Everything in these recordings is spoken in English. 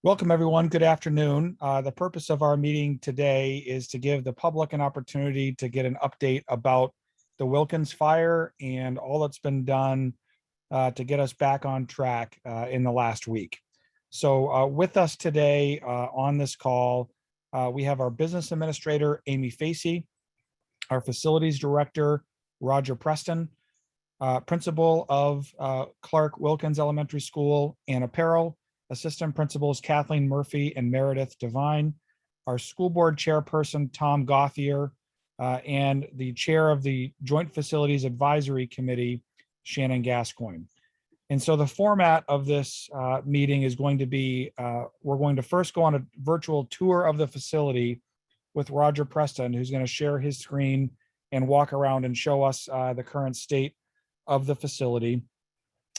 Welcome, everyone. Good afternoon. The purpose of our meeting today is to give the public an opportunity to get an update about the Wilkins fire and all that's been done to get us back on track in the last week. So with us today on this call, we have our business administrator, Amy Facey, our facilities director, Roger Preston, principal of Clark Wilkins Elementary School, Anna Perro, assistant principals Kathleen Murphy and Meredith Devine, our school board chairperson Tom Gauthier, and the chair of the Joint Facilities Advisory Committee, Shannon Gascoigne. And so the format of this meeting is going to be, we're going to first go on a virtual tour of the facility with Roger Preston, who's going to share his screen and walk around and show us the current state of the facility.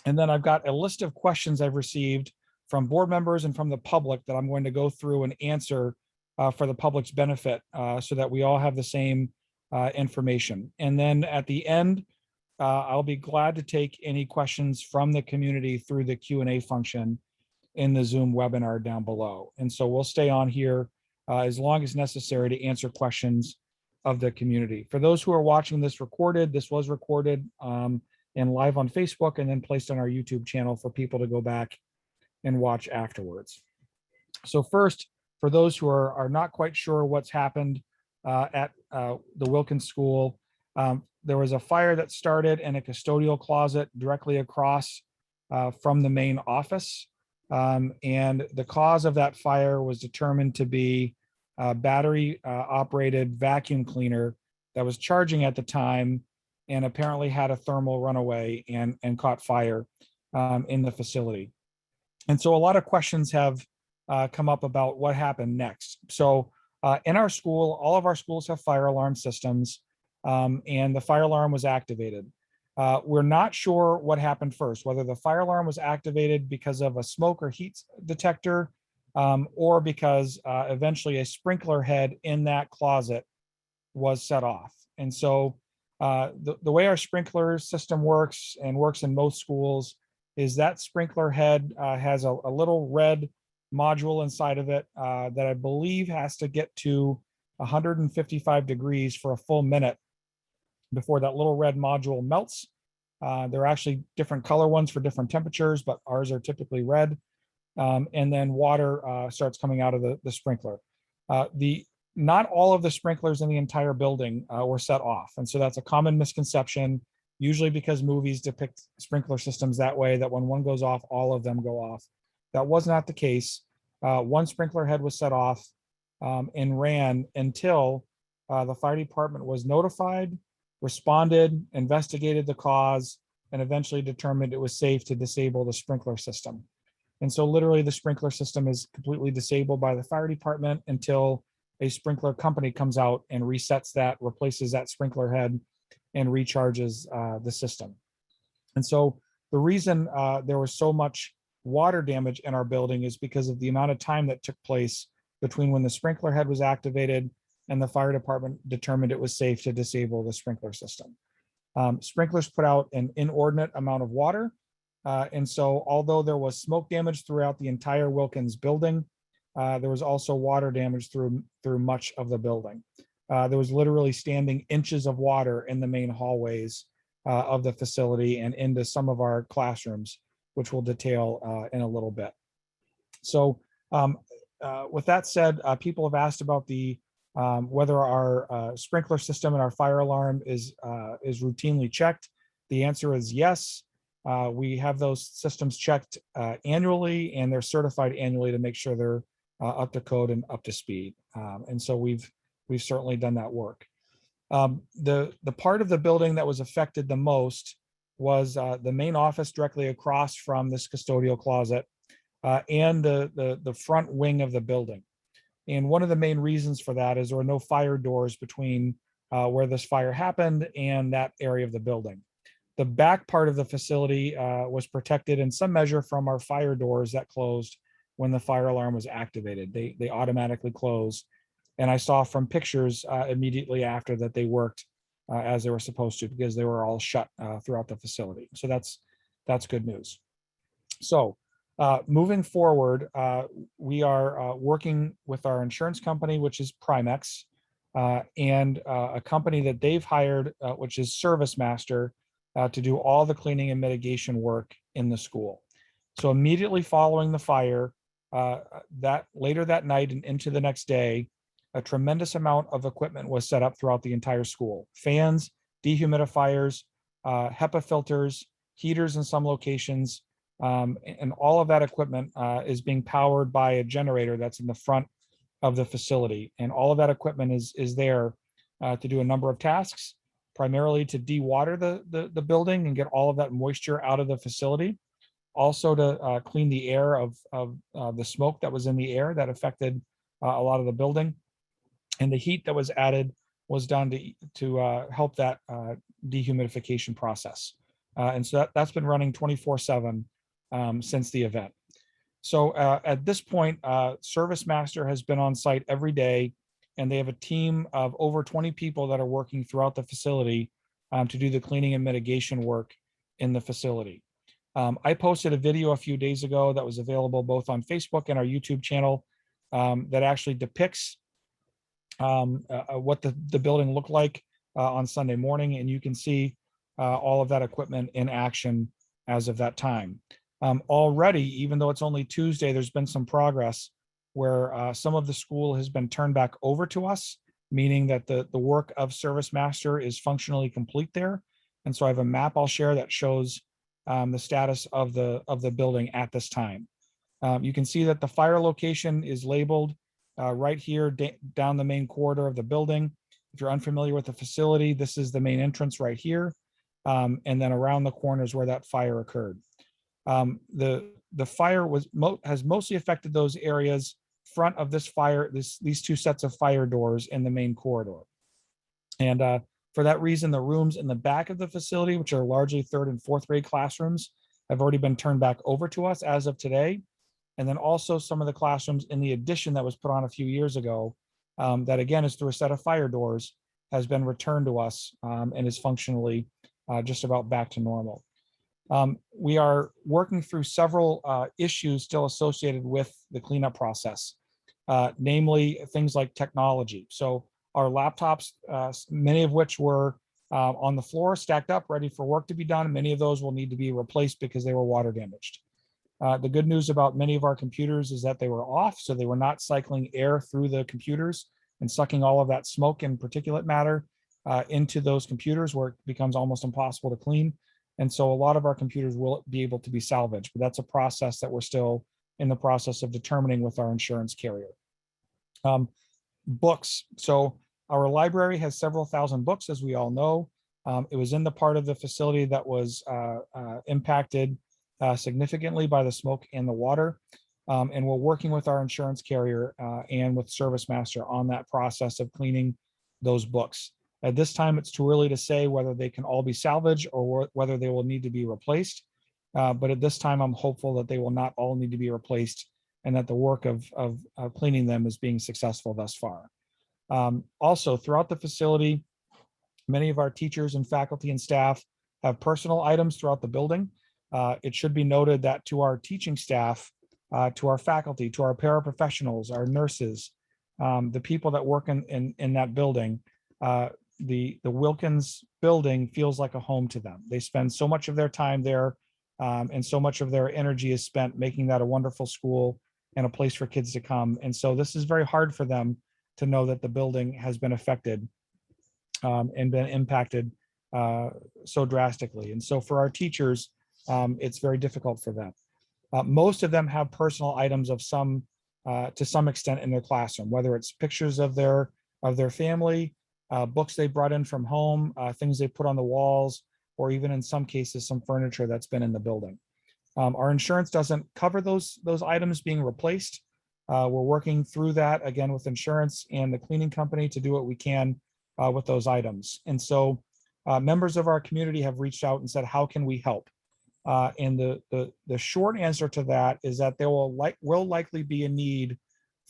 And then I've got a list of questions I've received from board members and from the public that I'm going to go through and answer for the public's benefit so that we all have the same information. And then at the end, I'll be glad to take any questions from the community through the Q&A function in the Zoom webinar down below. And so we'll stay on here as long as necessary to answer questions of the community. For those who are watching this recorded, this was recorded and live on Facebook and then placed on our YouTube channel for people to go back and watch afterwards. So first, for those who are not quite sure what's happened at the Wilkins School, there was a fire that started in a custodial closet directly across from the main office. And the cause of that fire was determined to be a battery operated vacuum cleaner that was charging at the time and apparently had a thermal runaway and caught fire in the facility. And so a lot of questions have come up about what happened next. So in our school, all of our schools have fire alarm systems, and the fire alarm was activated. We're not sure what happened first, whether the fire alarm was activated because of a smoke or heat detector, or because eventually a sprinkler head in that closet was set off. And so the way our sprinkler system works and works in most schools is that sprinkler head has a little red module inside of it that I believe has to get to 155 degrees for a full minute before that little red module melts. There are actually different color ones for different temperatures, but ours are typically red. And then water starts coming out of the sprinkler. Not all of the sprinklers in the entire building were set off. And so that's a common misconception, usually because movies depict sprinkler systems that way, that when one goes off, all of them go off. That was not the case. One sprinkler head was set off and ran until the fire department was notified, responded, investigated the cause, and eventually determined it was safe to disable the sprinkler system. And so literally the sprinkler system is completely disabled by the fire department until a sprinkler company comes out and resets that, replaces that sprinkler head, and recharges the system. And so the reason there was so much water damage in our building is because of the amount of time that took place between when the sprinkler head was activated and the fire department determined it was safe to disable the sprinkler system. Sprinklers put out an inordinate amount of water. And so although there was smoke damage throughout the entire Wilkins building, there was also water damage through much of the building. There was literally standing inches of water in the main hallways of the facility and into some of our classrooms, which we'll detail in a little bit. So with that said, people have asked about whether our sprinkler system and our fire alarm is routinely checked. The answer is yes. We have those systems checked annually, and they're certified annually to make sure they're up to code and up to speed. And so we've certainly done that work. The part of the building that was affected the most was the main office directly across from this custodial closet and the front wing of the building. And one of the main reasons for that is there were no fire doors between where this fire happened and that area of the building. The back part of the facility was protected in some measure from our fire doors that closed when the fire alarm was activated. They automatically close. And I saw from pictures immediately after that they worked as they were supposed to, because they were all shut throughout the facility. So that's good news. So Moving forward, we are working with our insurance company, which is Primex, and a company that they've hired, which is Service Master, to do all the cleaning and mitigation work in the school. So immediately following the fire, that later that night and into the next day, a tremendous amount of equipment was set up throughout the entire school: fans, dehumidifiers, HEPA filters, heaters in some locations, and all of that equipment is being powered by a generator that's in the front of the facility. And all of that equipment is there to do a number of tasks, primarily to de-water the building and get all of that moisture out of the facility. Also to clean the air of the smoke that was in the air that affected a lot of the building. And the heat that was added was done to help that dehumidification process. And so that's been running 24/7 since the event. So at this point, Service Master has been on site every day, and they have a team of over 20 people that are working throughout the facility to do the cleaning and mitigation work in the facility. I posted a video a few days ago that was available both on Facebook and our YouTube channel that actually depicts what the building looked like on Sunday morning, and you can see all of that equipment in action as of that time. Already, even though it's only Tuesday, there's been some progress where some of the school has been turned back over to us, meaning that the work of Service Master is functionally complete there. And so I have a map I'll share that shows the status of the building at this time. You can see that the fire location is labeled right here down the main corridor of the building. If you're unfamiliar with the facility, this is the main entrance right here. And then around the corners where that fire occurred. The fire has mostly affected those areas front of this fire, these two sets of fire doors in the main corridor. And for that reason, the rooms in the back of the facility, which are largely third and fourth grade classrooms, have already been turned back over to us as of today. And then also some of the classrooms in the addition that was put on a few years ago, that again is through a set of fire doors, has been returned to us and is functionally just about back to normal. We are working through several issues still associated with the cleanup process, namely things like technology. So our laptops, many of which were on the floor, stacked up, ready for work to be done. Many of those will need to be replaced because they were water damaged. The good news about many of our computers is that they were off, so they were not cycling air through the computers and sucking all of that smoke and particulate matter into those computers where it becomes almost impossible to clean. And so a lot of our computers will be able to be salvaged, but that's a process that we're still in the process of determining with our insurance carrier. Books. So our library has several thousand books, as we all know. It was in the part of the facility that was impacted significantly by the smoke and the water. And we're working with our insurance carrier and with Service Master on that process of cleaning those books. At this time, it's too early to say whether they can all be salvaged or whether they will need to be replaced. But at this time, I'm hopeful that they will not all need to be replaced and that the work of cleaning them is being successful thus far. Also, throughout the facility, many of our teachers and faculty and staff have personal items throughout the building. It should be noted that to our teaching staff, to our faculty, to our paraprofessionals, our nurses, the people that work in that building, the Wilkins building feels like a home to them. They spend so much of their time there, and so much of their energy is spent making that a wonderful school and a place for kids to come. And so this is very hard for them to know that the building has been affected and been impacted so drastically. And so for our teachers, it's very difficult for them. Most of them have personal items of to some extent in their classroom, whether it's pictures of their family, books they brought in from home, things they put on the walls, or even in some cases, some furniture that's been in the building. Our insurance doesn't cover those items being replaced. We're working through that again with insurance and the cleaning company to do what we can with those items. And so members of our community have reached out and said, how can we help? And the short answer to that is that there will likely be a need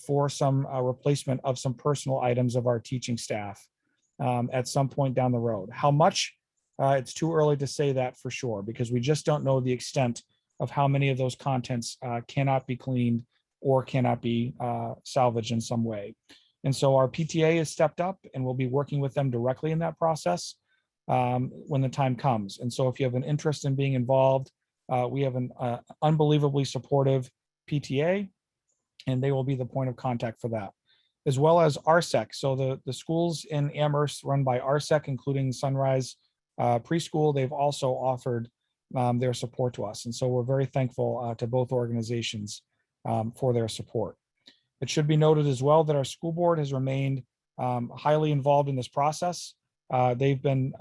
for some replacement of some personal items of our teaching staff at some point down the road. How much? It's too early to say that for sure, because we just don't know the extent of how many of those contents cannot be cleaned or cannot be salvaged in some way. And so our PTA has stepped up, and we'll be working with them directly in that process when the time comes. And so if you have an interest in being involved, we have an unbelievably supportive PTA, and they will be the point of contact for that, as well as RSEC. So the schools in Amherst run by RSEC, including Sunrise Preschool, they've also offered their support to us. And so we're very thankful to both organizations for their support. It should be noted as well that our school board has remained highly involved in this process. They've been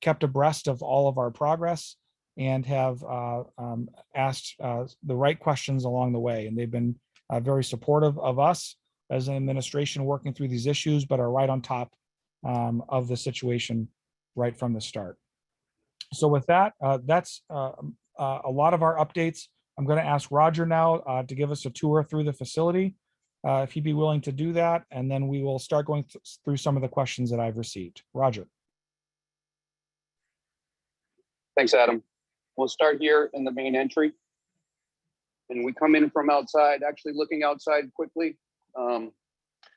kept abreast of all of our progress and have asked the right questions along the way. And they've been very supportive of us as an administration working through these issues, but are right on top of the situation right from the start. So with that, that's a lot of our updates. I'm going to ask Roger now to give us a tour through the facility, if he'd be willing to do that, and then we will start going through some of the questions that I've received. Roger. Thanks, Adam. We'll start here in the main entry. And we come in from outside, actually looking outside quickly.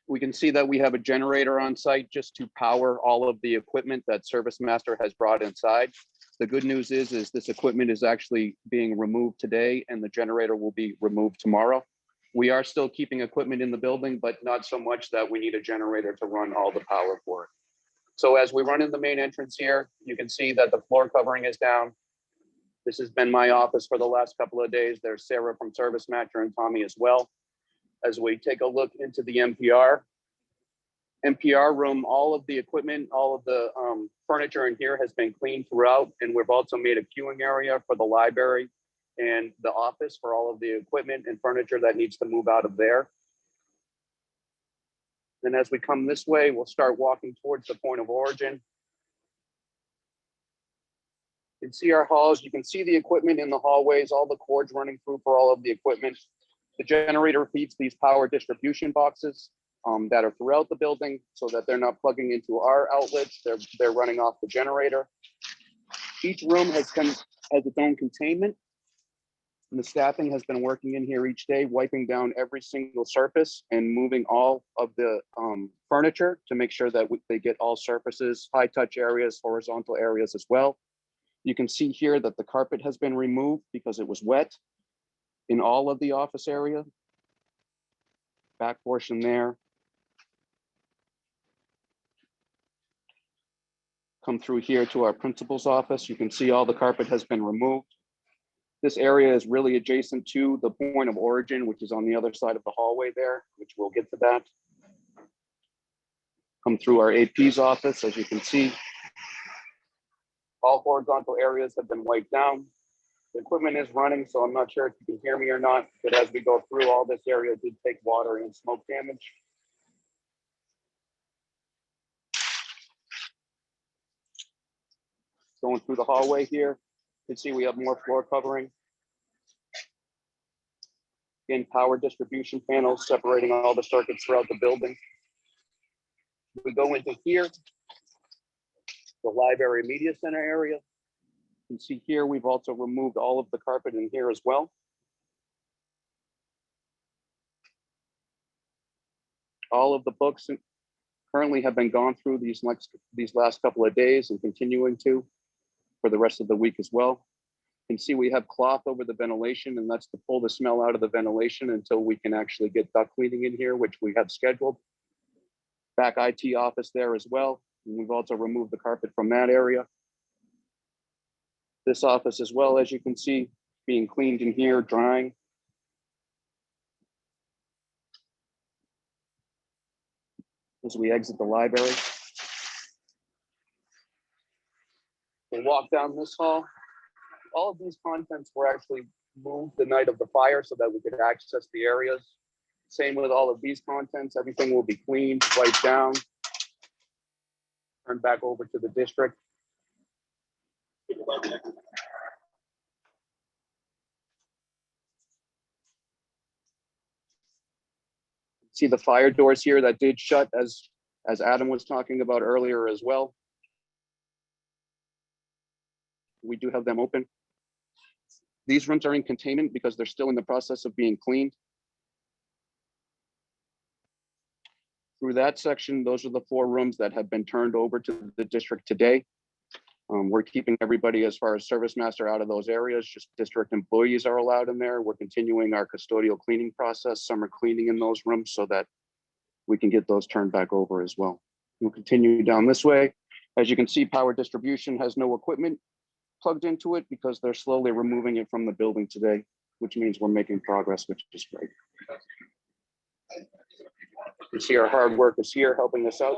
We can see that we have a generator on site just to power all of the equipment that Service Master has brought inside. The good news is this equipment is actually being removed today, and the generator will be removed tomorrow. We are still keeping equipment in the building, but not so much that we need a generator to run all the power for it. So as we run in the main entrance here, you can see that the floor covering is down. This has been my office for the last couple of days. There's Sarah from Service Master and Tommy as well. As we take a look into the NPR room, all of the equipment, all of the furniture in here has been cleaned throughout, and we've also made a queuing area for the library and the office for all of the equipment and furniture that needs to move out of there. Then as we come this way, we'll start walking towards the point of origin. You can see our halls, you can see the equipment in the hallways, all the cords running through for all of the equipment. The generator feeds these power distribution boxes that are throughout the building so that they're not plugging into our outlets, they're running off the generator. Each room has its own containment, and the staffing has been working in here each day, wiping down every single surface and moving all of the furniture to make sure that they get all surfaces, high touch areas, horizontal areas as well. You can see here that the carpet has been removed because it was wet in all of the office area. Back portion there. Come through here to our principal's office. You can see all the carpet has been removed. This area is really adjacent to the point of origin, which is on the other side of the hallway there, which we'll get to that. Come through our AP's office, as you can see. All horizontal areas have been wiped down. The equipment is running, so I'm not sure if you can hear me or not, but as we go through, all this area did take water and smoke damage. Going through the hallway here, you can see we have more floor covering. Again, power distribution panels separating all the circuits throughout the building. We go into here, the library media center area. You can see here, we've also removed all of the carpet in here as well. All of the books currently have been gone through these last couple of days and continuing to for the rest of the week as well. You can see we have cloth over the ventilation, and that's to pull the smell out of the ventilation until we can actually get duct cleaning in here, which we have scheduled. Back IT office there as well. And we've also removed the carpet from that area. This office as well, as you can see, being cleaned in here, drying. As we exit the library. We'll walk down this hall. All of these contents were actually moved the night of the fire so that we could access the areas. Same with all of these contents. Everything will be cleaned, wiped down, turned back over to the district. See the fire doors here that did shut as Adam was talking about earlier as well. We do have them open. These rooms are in containment because they're still in the process of being cleaned. Through that section, those are the 4 rooms that have been turned over to the district today. We're keeping everybody as far as service master out of those areas. Just district employees are allowed in there. We're continuing our custodial cleaning process, summer cleaning in those rooms so that we can get those turned back over as well. We'll continue down this way. As you can see, power distribution has no equipment plugged into it because they're slowly removing it from the building today, which means we're making progress, which is great. You see our hard workers here helping us out.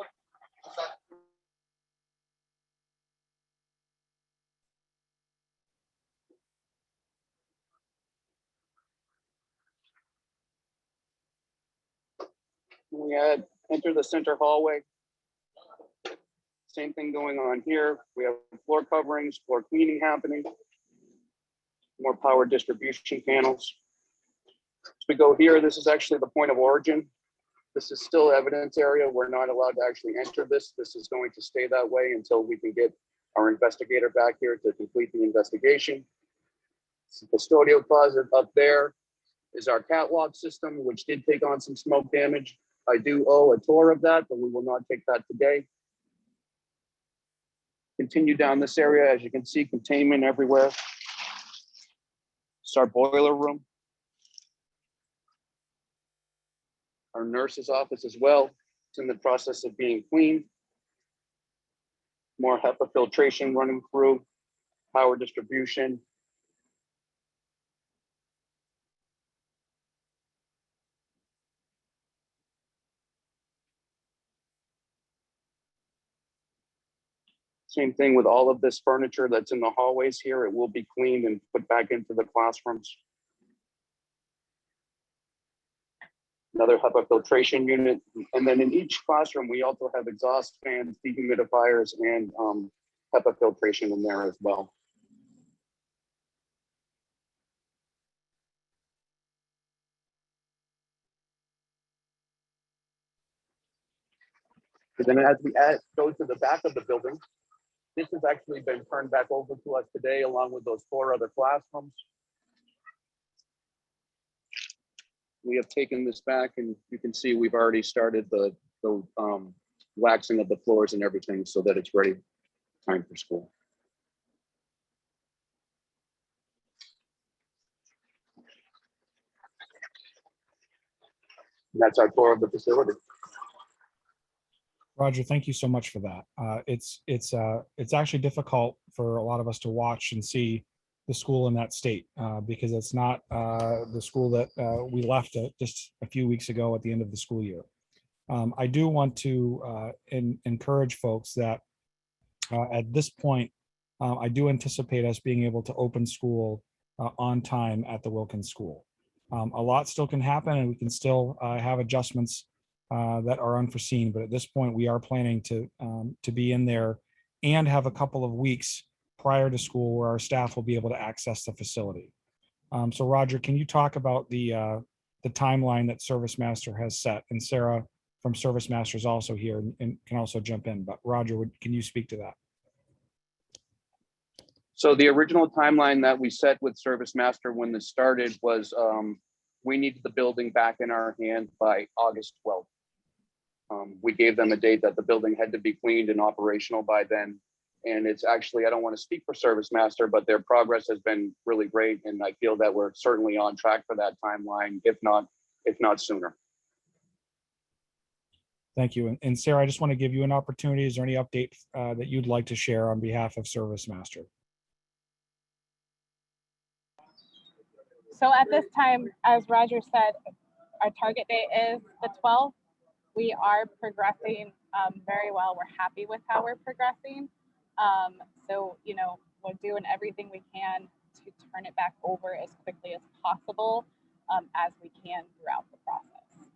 We had enter the center hallway. Same thing going on here. We have floor coverings, floor cleaning happening. More power distribution panels. As we go here, this is actually the point of origin. This is still evidence area. We're not allowed to actually enter this. This is going to stay that way until we can get our investigator back here to complete the investigation. Custodial closet up there is our catwalk system, which did take on some smoke damage. I do owe a tour of that, but we will not take that today. Continue down this area. As you can see, containment everywhere. It's our boiler room. Our nurse's office as well. It's in the process of being cleaned. More HEPA filtration running through, power distribution. Same thing with all of this furniture that's in the hallways here. It will be cleaned and put back into the classrooms. Another HEPA filtration unit. And then in each classroom, we also have exhaust fans, dehumidifiers, and HEPA filtration in there as well. And then as we go to the back of the building, this has actually been turned back over to us today, along with those 4 other classrooms. We have taken this back, and you can see we've already started the waxing of the floors and everything so that it's ready time for school. And that's our tour of the facility. Roger, thank you so much for that. It's actually difficult for a lot of us to watch and see the school in that state because it's not the school that we left just a few weeks ago at the end of the school year. I do want to encourage folks that at this point, I do anticipate us being able to open school on time at the Wilkins School. A lot still can happen, and we can still have adjustments that are unforeseen. But at this point, we are planning to be in there and have a couple of weeks prior to school where our staff will be able to access the facility. So Roger, can you talk about the timeline that Service Master has set? And Sarah from Service Master is also here and can also jump in. But Roger, can you speak to that? So the original timeline that we set with Service Master when this started was we needed the building back in our hands by August 12th. We gave them a date that the building had to be cleaned and operational by then. And it's actually, I don't want to speak for Service Master, but their progress has been really great. And I feel that we're certainly on track for that timeline, if not sooner. Thank you. And Sarah, I just want to give you an opportunity. Is there any update that you'd like to share on behalf of Service Master? So at this time, as Roger said, our target date is the 12th. We are progressing very well. We're happy with how we're progressing. So, you know, we're doing everything we can to turn it back over as quickly as possible as we can throughout the process.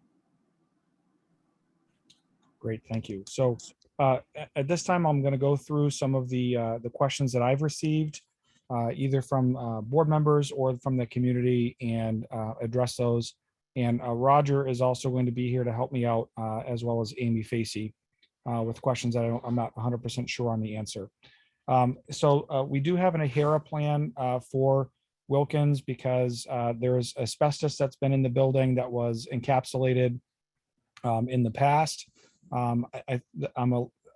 Great, thank you. So at this time, I'm going to go through some of the questions that I've received, either from board members or from the community, and address those. And Roger is also going to be here to help me out, as well as Amy Facey, with questions that I'm not 100% sure on the answer. So we do have an AHERA plan for Wilkins because there's asbestos that's been in the building that was encapsulated in the past. I'm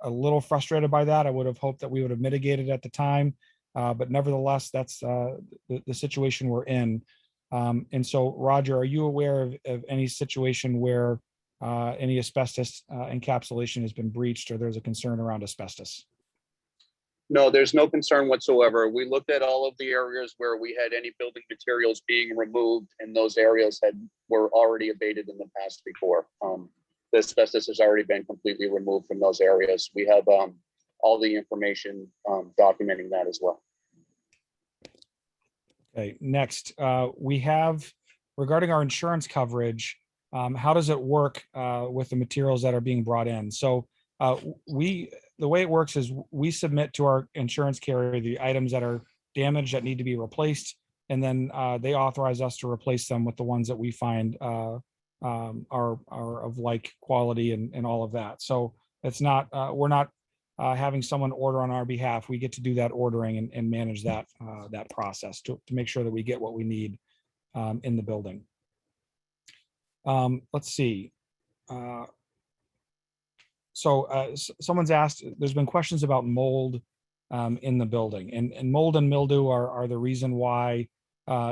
a little frustrated by that. I would have hoped that we would have mitigated at the time, but nevertheless, that's the situation we're in. And so, Roger, are you aware of any situation where any asbestos encapsulation has been breached or there's a concern around asbestos? No, there's no concern whatsoever. We looked at all of the areas where we had any building materials being removed, and those areas were already abated in the past before. The asbestos has already been completely removed from those areas. We have all the information documenting that as well. Okay, next, we have, regarding our insurance coverage, how does it work with the materials that are being brought in? So the way it works is we submit to our insurance carrier the items that are damaged that need to be replaced, and then they authorize us to replace them with the ones that we find are of like quality and all of that. So it's not, we're not having someone order on our behalf. We get to do that ordering and manage that that process to make sure that we get what we need in the building. Let's see. Someone's asked, there's been questions about mold in the building, and mold and mildew are the reason why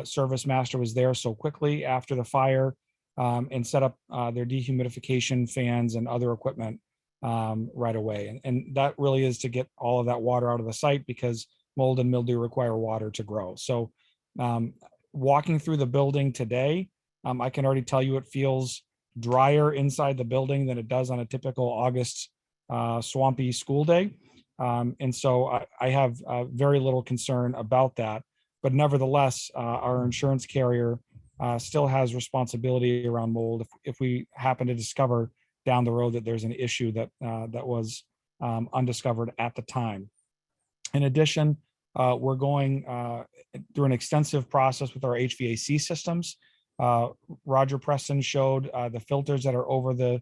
Service Master was there so quickly after the fire and set up their dehumidification fans and other equipment right away. And that really is to get all of that water out of the site because mold and mildew require water to grow. So walking through the building today, I can already tell you it feels drier inside the building than it does on a typical August swampy school day. And so I have very little concern about that. But nevertheless, our insurance carrier still has responsibility around mold if we happen to discover down the road that there's an issue that was undiscovered at the time. In addition, we're going through an extensive process with our HVAC systems. Roger Preston showed the filters that are over the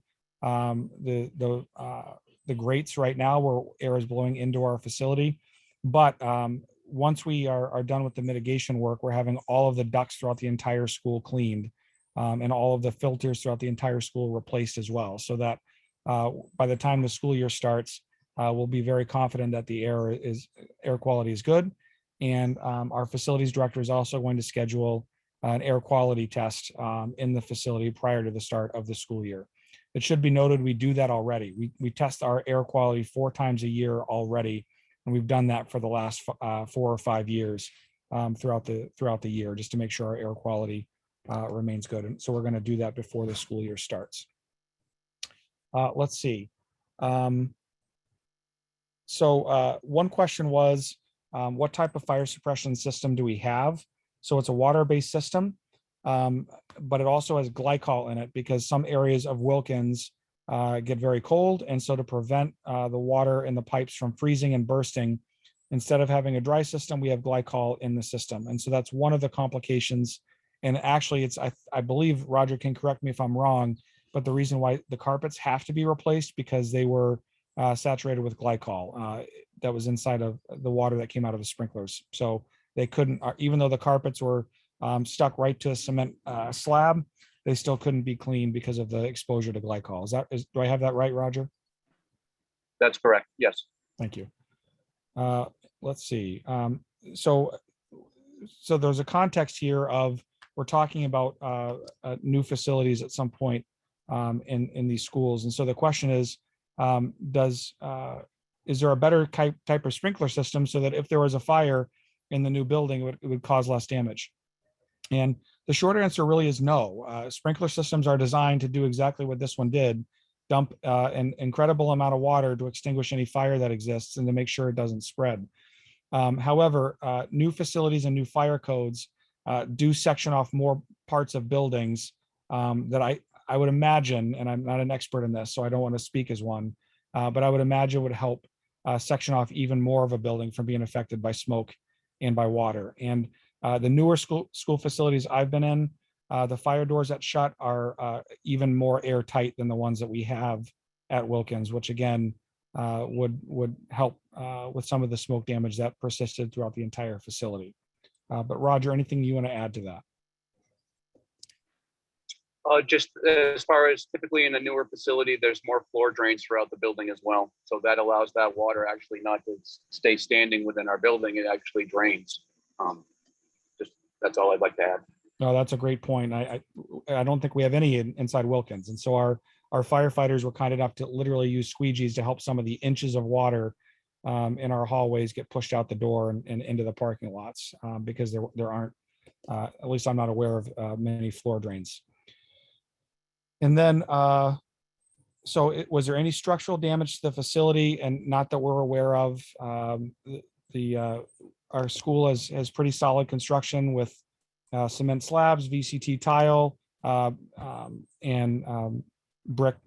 grates right now where air is blowing into our facility. But once we are done with the mitigation work, we're having all of the ducts throughout the entire school cleaned and all of the filters throughout the entire school replaced as well. So that by the time the school year starts, we'll be very confident that the air quality is good. And our facilities director is also going to schedule an air quality test in the facility prior to the start of the school year. It should be noted we do that already. We test our air quality 4 times a year already, and we've done that for the last 4 or 5 years throughout the year just to make sure our air quality remains good. And so we're going to do that before the school year starts. Let's see. So one question was, what type of fire suppression system do we have? So it's a water-based system, but it also has glycol in it because some areas of Wilkins get very cold. And so to prevent the water in the pipes from freezing and bursting, instead of having a dry system, we have glycol in the system. And so that's one of the complications. And actually, I believe, Roger can correct me if I'm wrong, but the reason why the carpets have to be replaced because they were saturated with glycol that was inside of the water that came out of the sprinklers. So they couldn't, even though the carpets were stuck right to a cement slab, they still couldn't be cleaned because of the exposure to glycol. Do I have that right, Roger? That's correct. Yes. Thank you. Let's see. So there's a context here of we're talking about new facilities at some point in these schools. And so the question is, is there a better type of sprinkler system so that if there was a fire in the new building, it would cause less damage? And the short answer really is no. Sprinkler systems are designed to do exactly what this one did, dump an incredible amount of water to extinguish any fire that exists and to make sure it doesn't spread. However, new facilities and new fire codes do section off more parts of buildings that I would imagine, and I'm not an expert in this, so I don't want to speak as one, but I would imagine would help section off even more of a building from being affected by smoke and by water. And the newer school facilities I've been in, the fire doors that shut are even more airtight than the ones that we have at Wilkins, which again would help with some of the smoke damage that persisted throughout the entire facility. But Roger, anything you want to add to that? Just as far as typically in a newer facility, there's more floor drains throughout the building as well. So that allows that water actually not to stay standing within our building. It actually drains. Just that's all I'd like to add. No, that's a great point. I don't think we have any inside Wilkins. And so our firefighters were kind enough to literally use squeegees to help some of the inches of water in our hallways get pushed out the door and into the parking lots because there aren't, at least I'm not aware of many floor drains. And then, was there any structural damage to the facility? And not that we're aware of. Our school has pretty solid construction with cement slabs, VCT tile, and brick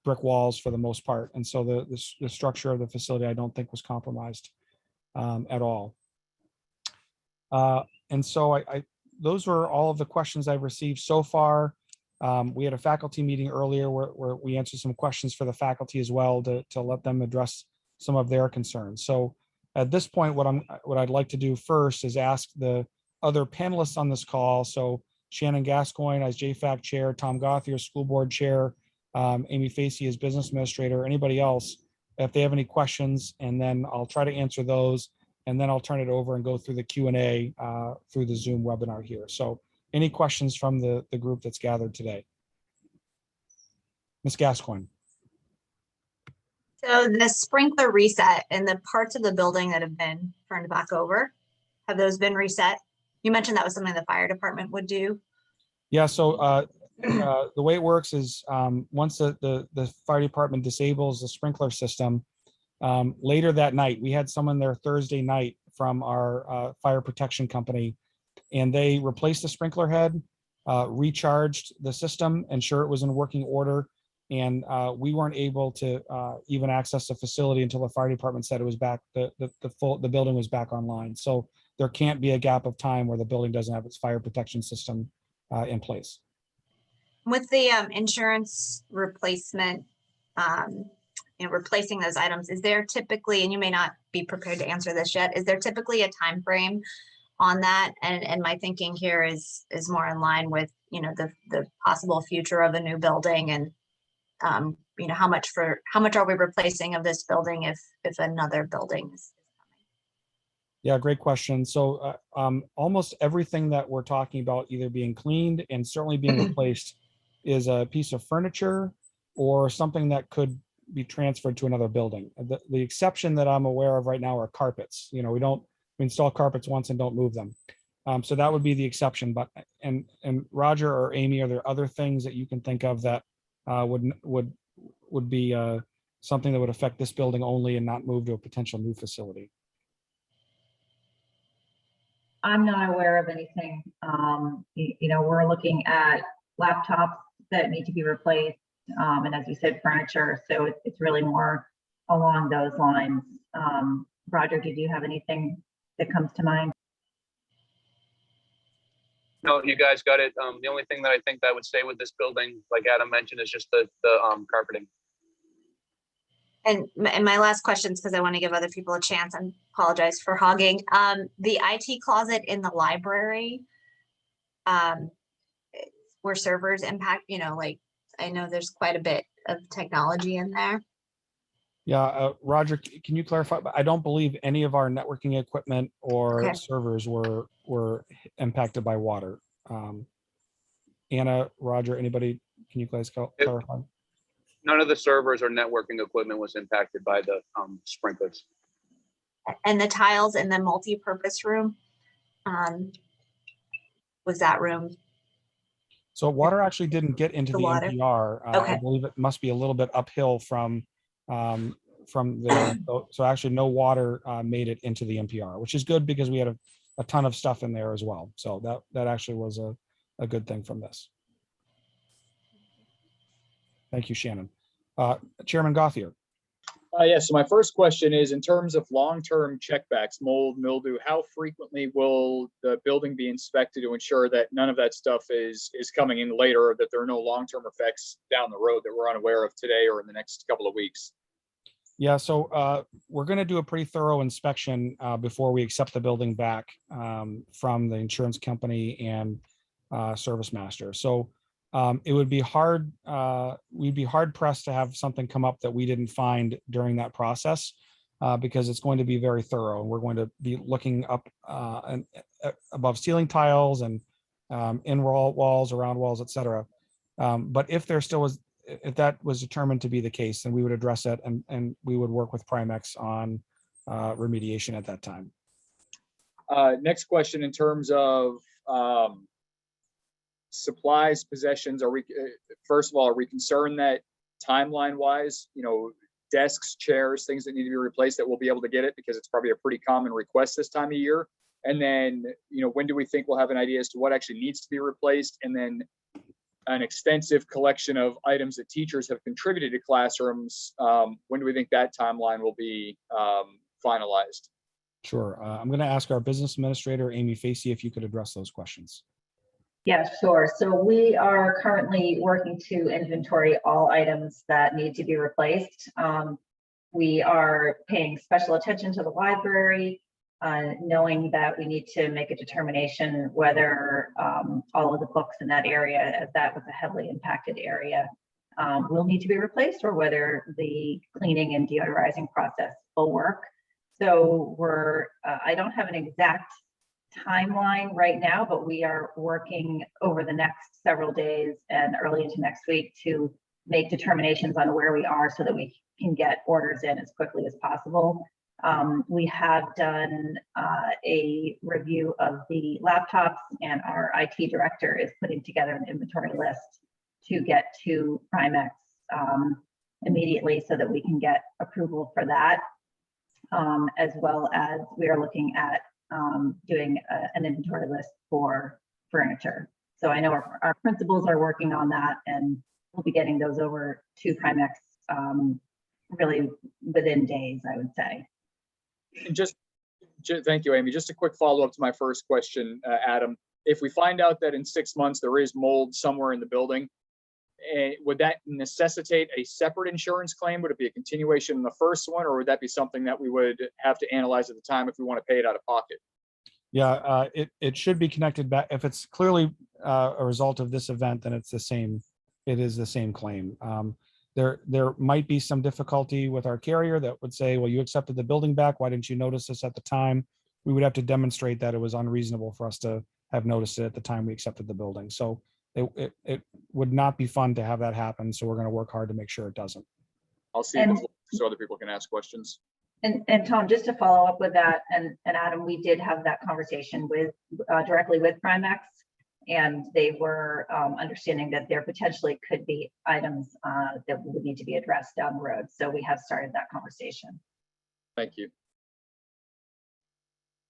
walls for the most part. And so the structure of the facility, I don't think was compromised at all. And so those were all of the questions I've received so far. We had a faculty meeting earlier where we answered some questions for the faculty as well to let them address some of their concerns. So at this point, what I'd like to do first is ask the other panelists on this call. So Shannon Gascoigne as JFAC chair, Tom Gothier, school board chair, Amy Facey as business administrator, anybody else, if they have any questions, and then I'll try to answer those. And then I'll turn it over and go through the Q&A through the Zoom webinar here. So any questions from the group that's gathered today? Ms. Gascoigne. So the sprinkler reset and the parts of the building that have been turned back over, have those been reset? You mentioned that was something the fire department would do. Yeah, so the way it works is once the fire department disables the sprinkler system, later that night, we had someone there Thursday night from our fire protection company, and they replaced the sprinkler head, recharged the system, ensure it was in working order. And we weren't able to even access the facility until the fire department said it was back, the building was back online. So there can't be a gap of time where the building doesn't have its fire protection system in place. With the insurance replacement, replacing those items, is there typically, and you may not be prepared to answer this yet, is there typically a time frame on that? And my thinking here is more in line with, the possible future of a new building and how much are we replacing of this building if another building is coming? Yeah, great question. So almost everything that we're talking about either being cleaned and certainly being replaced is a piece of furniture or something that could be transferred to another building. The exception that I'm aware of right now are carpets. We install carpets once and don't move them. So that would be the exception. But and Roger or Amy, are there other things that you can think of that would be something that would affect this building only and not move to a potential new facility? I'm not aware of anything. We're looking at laptops that need to be replaced, and as you said, furniture. So it's really more along those lines. Roger, did you have anything that comes to mind? No, you guys got it. The only thing that I think that would stay with this building, like Adam mentioned, is just the carpeting. And my last question is because I want to give other people a chance, and apologize for hogging. The IT closet in the library, where servers impact, I know there's quite a bit of technology in there. Yeah, Roger, can you clarify? I don't believe any of our networking equipment or Okay. servers were impacted by water. Anna, Roger, anybody, can you guys clarify? None of the servers or networking equipment was impacted by the sprinklers. And the tiles in the multi-purpose room, was that room? So water actually didn't get into The the water? NPR. I Okay. believe it must be a little bit uphill from there. So actually no water made it into the NPR, which is good because we had a ton of stuff in there as well. So that actually was a good thing from this. Thank you, Shannon. Chairman Gothier. Yes, so my first question is, in terms of long-term checkbacks, mold, mildew, how frequently will the building be inspected to ensure that none of that stuff is coming in later, or that there are no long-term effects down the road that we're unaware of today or in the next couple of weeks? Yeah, so we're going to do a pretty thorough inspection before we accept the building back from the insurance company and service master. So it would be hard, we'd be hard pressed to have something come up that we didn't find during that process because it's going to be very thorough. And we're going to be looking up and above ceiling tiles and in walls, around walls, et cetera. But if there still was, if that was determined to be the case, then we would address it and we would work with Primex on remediation at that time. Next question, in terms of supplies, possessions, are we, first of all, are we concerned that timeline wise, you know, desks, chairs, things that need to be replaced, that we'll be able to get it because it's probably a pretty common request this time of year? And then, you know, when do we think we'll have an idea as to what actually needs to be replaced? And then an extensive collection of items that teachers have contributed to classrooms. When do we think that timeline will be finalized? Sure. I'm going to ask our business administrator, Amy Facey, if you could address those questions. Yeah, sure. So we are currently working to inventory all items that need to be replaced. We are paying special attention to the library, knowing that we need to make a determination whether all of the books in that area, as that was a heavily impacted area, will need to be replaced, or whether the cleaning and deodorizing process will work. So we're, I don't have an exact timeline right now, but we are working over the next several days and early into next week to make determinations on where we are so that we can get orders in as quickly as possible. We have done a review of the laptops, and our IT director is putting together an inventory list to get to Primex immediately so that we can get approval for that, as well as we are looking at doing an inventory list for furniture. So I know our principals are working on that, and we'll be getting those over to Primex really within days, I would say. And just thank you, Amy. Just a quick follow-up to my first question, Adam. If we find out that in 6 months there is mold somewhere in the building, would that necessitate a separate insurance claim? Would it be a continuation in the first one, or would that be something that we would have to analyze at the time if we want to pay it out of pocket? Yeah, it should be connected back. If it's clearly a result of this event, then it's the same. It is the same claim. There might be some difficulty with our carrier that would say, well, you accepted the building back. Why didn't you notice this at the time? We would have to demonstrate that it was unreasonable for us to have noticed it at the time we accepted the building. So it would not be fun to have that happen. So we're going to work hard to make sure it doesn't. I'll see if so other people can ask questions. And Tom, just to follow up with that, and Adam, we did have that conversation with directly with Primex, and they were understanding that there potentially could be items that would need to be addressed down the road. So we have started that conversation. Thank you.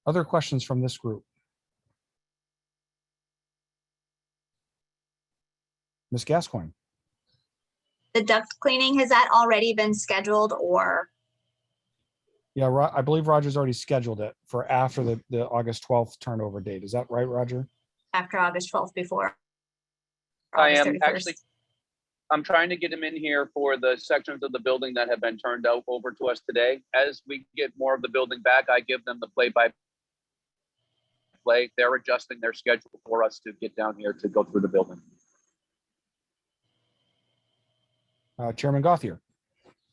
Other questions from this group? Ms. Gascoigne. The duct cleaning, has that already been scheduled, or? Yeah, I believe Roger's already scheduled it for after the August 12th turnover date. Is that right, Roger? After August 12th, before? I August am 31st? actually, I'm trying to get him in here for the sections of the building that have been turned out over to us today. As we get more of the building back, I give them the play-by-play. They're adjusting their schedule for us to get down here to go through the building. Chairman Gothier.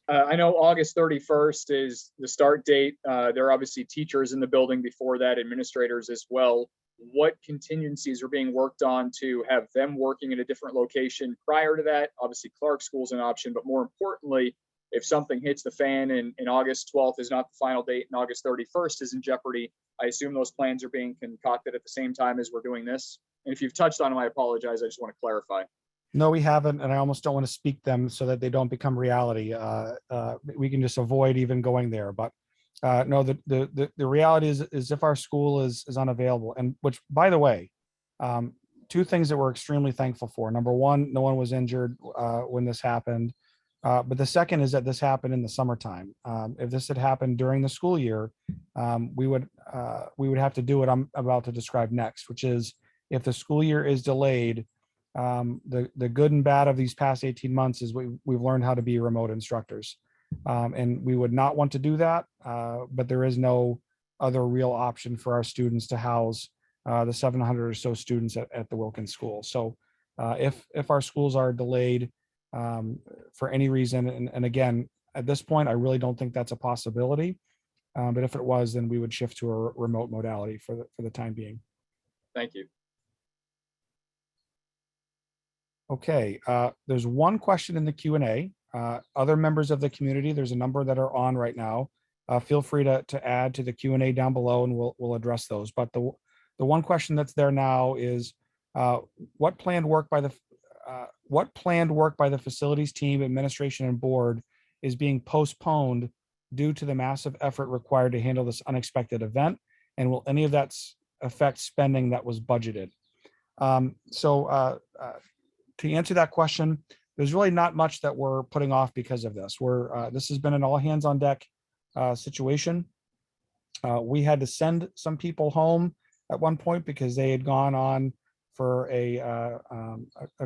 I know August 31st is the start date. There are obviously teachers in the building before that, administrators as well. What contingencies are being worked on to have them working in a different location prior to that? Obviously, Clark School's an option, but more importantly, if something hits the fan and August 12th is not the final date and August 31st is in jeopardy, I assume those plans are being concocted at the same time as we're doing this. And if you've touched on them, I apologize. I just want to clarify. No, we haven't, and I almost don't want to speak them so that they don't become reality. We can just avoid even going there. But no, the reality is if our school is unavailable, and which, by the way, two things that we're extremely thankful for. Number one, no one was injured when this happened. But the second is that this happened in the summertime. If this had happened during the school year, we would have to do what I'm about to describe next, which is if the school year is delayed. The good and bad of these past 18 months is we've learned how to be remote instructors. And we would not want to do that, but there is no other real option for our students to house the 700 or so students at the Wilkins school. So if our schools are delayed for any reason, and again, at this point, I really don't think that's a possibility. But if it was, then we would shift to a remote modality for the time being. Thank you. Okay, there's one question in the Q&A. Other members of the community, there's a number that are on right now. Feel free to add to the Q&A down below, and we'll address those. But the one question that's there now is what planned work by the facilities team, administration, and board is being postponed due to the massive effort required to handle this unexpected event, and will any of that affect spending that was budgeted? To answer that question, there's really not much that we're putting off because of this. This has been an all hands on deck situation. We had to send some people home at one point because they had gone on for a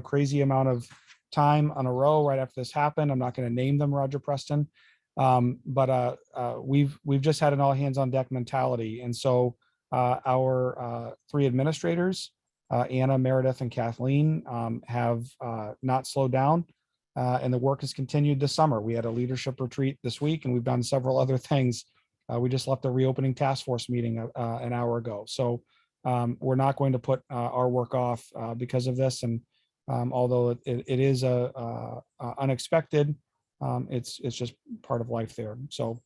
crazy amount of time on a row right after this happened. I'm not going to name them, Roger, Preston, but we've just had an all hands on deck mentality, and so our three administrators, Anna, Meredith, and Kathleen, have not slowed down, and the work has continued this summer. We had a leadership retreat this week, and we've done several other things. We just left a reopening task force meeting an hour ago. So we're not going to put our work off because of this. And although it is unexpected, it's just part of life there. So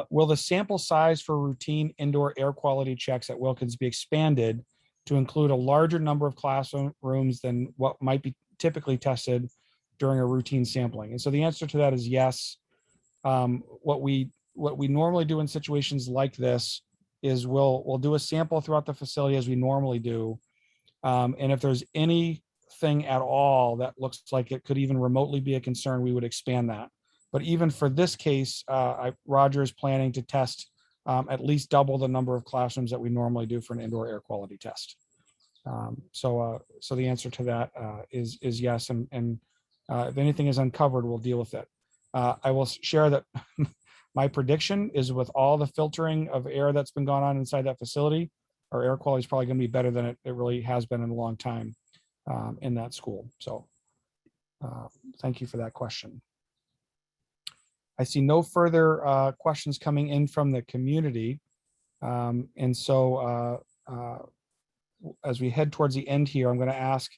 will the sample size for routine indoor air quality checks at Wilkins be expanded to include a larger number of classrooms than what might be typically tested during a routine sampling? And so the answer to that is yes. What we normally do in situations like this is we'll do a sample throughout the facility as we normally do. And if there's anything at all that looks like it could even remotely be a concern, we would expand that. But even for this case, Roger is planning to test at least double the number of classrooms that we normally do for an indoor air quality test. So the answer to that is yes. And if anything is uncovered, we'll deal with it. I will share that my prediction is with all the filtering of air that's been going on inside that facility, our air quality is probably going to be better than it really has been in a long time in that school. So thank you for that question. I see no further questions coming in from the community. And so as we head towards the end here, I'm going to ask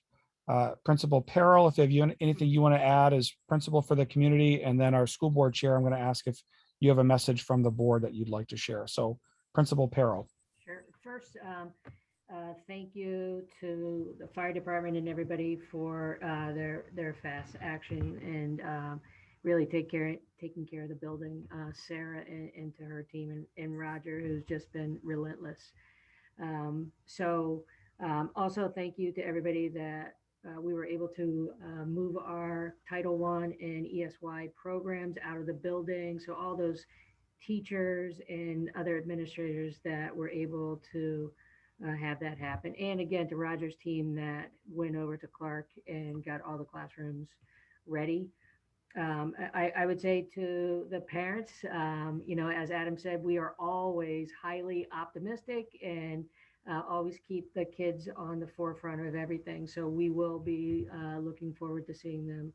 Principal Peril if you have anything you want to add as principal for the community, and then our school board chair, I'm going to ask if you have a message from the board that you'd like to share. So Principal Peril. Sure. First, thank you to the fire department and everybody for their fast action and really taking care of the building. Sarah and to her team, and Roger, who's just been relentless. Also thank you to everybody that we were able to move our Title I and ESY programs out of the building. So all those teachers and other administrators that were able to have that happen. And again, to Roger's team that went over to Clark and got all the classrooms ready. I would say to the parents, as Adam said, we are always highly optimistic and always keep the kids on the forefront of everything. So we will be looking forward to seeing them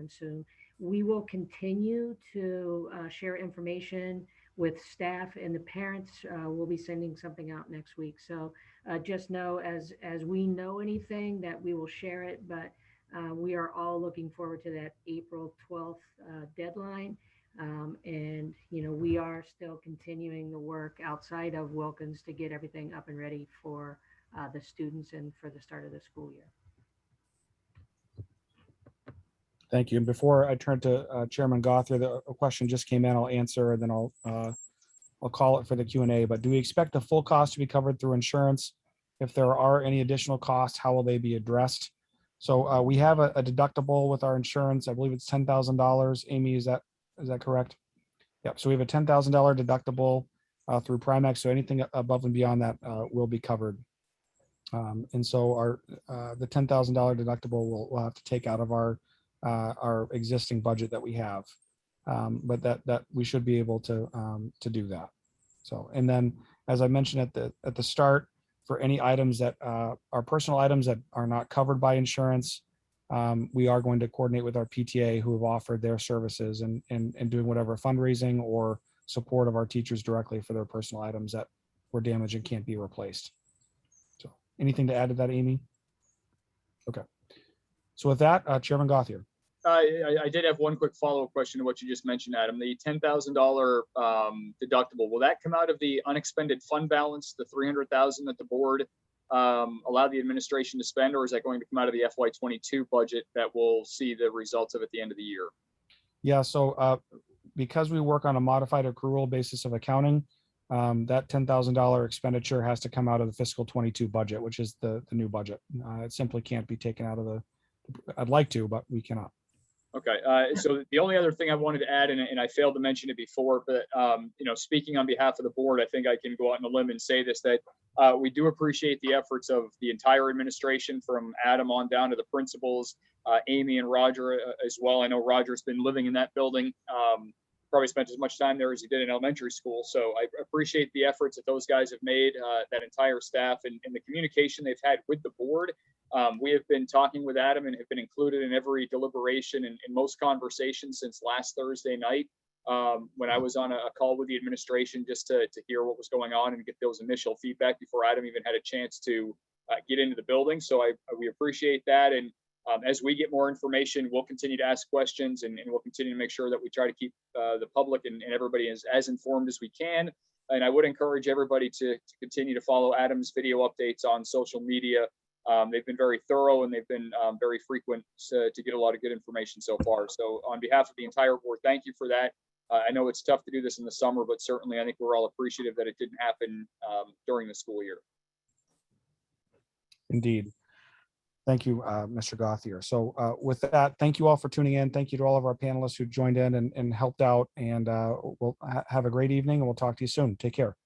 soon. We will continue to share information with staff, and the parents will be sending something out next week. So just know as we know anything that we will share it, but we are all looking forward to that April 12th deadline. And we are still continuing the work outside of Wilkins to get everything up and ready for the students and for the start of the school year. Thank you. And before I turn to Chairman Gother, a question just came in. I'll answer, and then I'll call it for the Q&A. But do we expect the full cost to be covered through insurance? If there are any additional costs, how will they be addressed? So we have a deductible with our insurance. I believe it's $10,000. Amy, is that correct? Yep. So we have a $10,000 deductible through Primex. So anything above and beyond that will be covered. And so the $10,000 deductible we'll have to take out of our our existing budget that we have. But that we should be able to do that. So, and then, as I mentioned at the start, for any items that are personal items that are not covered by insurance, we are going to coordinate with our PTA who have offered their services and doing whatever fundraising or support of our teachers directly for their personal items that were damaged and can't be replaced. So, anything to add to that, Amy? Okay. So with that, Chairman Gothier. I did have one quick follow-up question to what you just mentioned, Adam. The $10,000 deductible, will that come out of the unexpended fund balance, the $300,000 that the board allowed the administration to spend, or is that going to come out of the FY22 budget that we'll see the results of at the end of the year? Yeah, so because we work on a modified accrual basis of accounting, that $10,000 expenditure has to come out of the fiscal 22 budget, which is the new budget. It simply can't be taken out of the, I'd like to, but we cannot. Okay, so the only other thing I wanted to add, and I failed to mention it before, but speaking on behalf of the board, I think I can go out on a limb and say this, that we do appreciate the efforts of the entire administration, from Adam on down to the principals, Amy and Roger as well. I know Roger's been living in that building, probably spent as much time there as he did in elementary school. So I appreciate the efforts that those guys have made, that entire staff, and the communication they've had with the board. We have been talking with Adam and have been included in every deliberation and in most conversations since last Thursday night, when I was on a call with the administration just to hear what was going on and get those initial feedback before Adam even had a chance to get into the building. So we appreciate that. And as we get more information, we'll continue to ask questions, and we'll continue to make sure that we try to keep the public and everybody as informed as we can. And I would encourage everybody to continue to follow Adam's video updates on social media. They've been very thorough, and they've been very frequent to get a lot of good information so far. So on behalf of the entire board, thank you for that. I know it's tough to do this in the summer, but certainly I think we're all appreciative that it didn't happen during the school year. Indeed. Thank you, Mr. Gothier. So with that, thank you all for tuning in. Thank you to all of our panelists who joined in and helped out. And we'll have a great evening, and we'll talk to you soon. Take care.